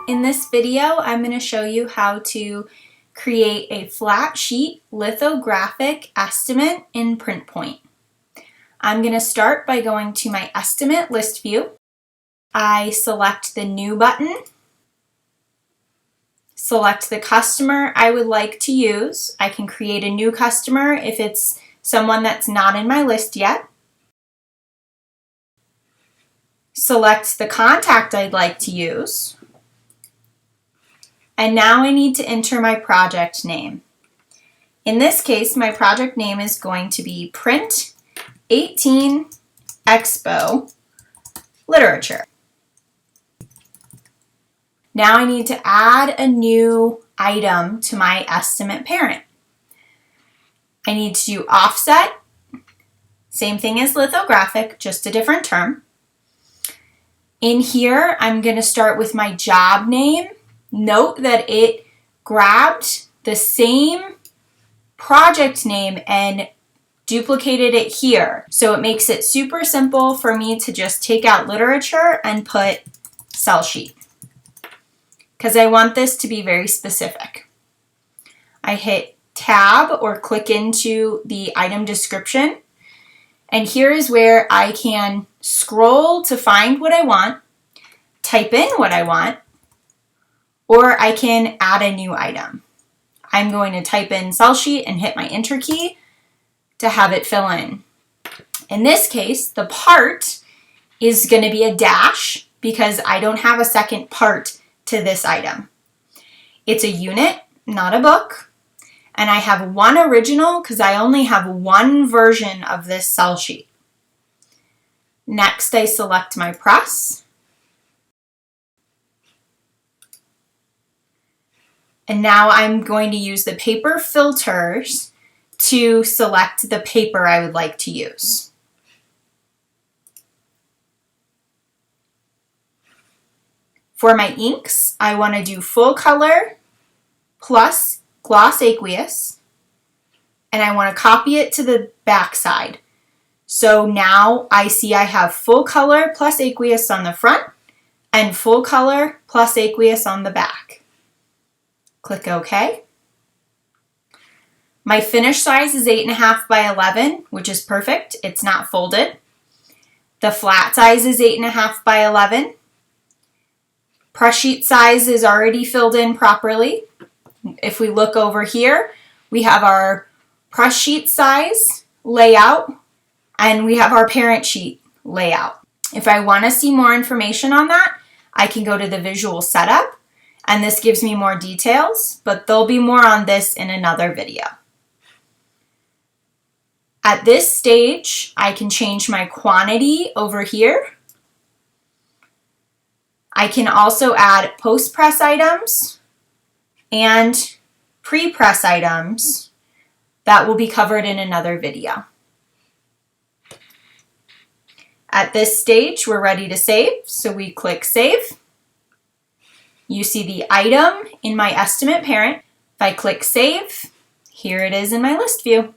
In this video, I'm going to show you how to create a flat sheet lithographic estimate in PrintPoint. I'm going to start by going to my estimate list view. I select the new button, select the customer I would like to use. I can create a new customer if it's someone that's not in my list yet. Select the contact I'd like to use. And now I need to enter my project name. In this case, my project name is going to be Print 18 Expo Literature. Now I need to add a new item to my estimate parent. I need to do offset, same thing as lithographic, just a different term. In here, I'm going to start with my job name. Note that it grabbed the same project name and duplicated it here. So it makes it super simple for me to just take out literature and put cell sheet, because I want this to be very specific. I hit tab or click into the item description, and here is where I can scroll to find what I want, type in what I want, or I can add a new item. I'm going to type in cell sheet and hit my enter key to have it fill in. In this case, the part is going to be a dash because I don't have a second part to this item. It's a unit, not a book, and I have one original because I only have one version of this cell sheet. Next, I select my press. And now I'm going to use the paper filters to select the paper I would like to use. For my inks, I want to do full color plus gloss aqueous, and I want to copy it to the back side. So now I see I have full color plus aqueous on the front and full color plus aqueous on the back. Click OK. My finish size is 8.5 by 11, which is perfect. It's not folded. The flat size is 8.5 by 11. Press sheet size is already filled in properly. If we look over here, we have our press sheet size layout, and we have our parent sheet layout. If I want to see more information on that, I can go to the visual setup, and this gives me more details, but there'll be more on this in another video. At this stage, I can change my quantity over here. I can also add post-press items and pre-press items that will be covered in another video. At this stage, we're ready to save, so we click Save. You see the item in my estimate parent. If I click Save, here it is in my list view.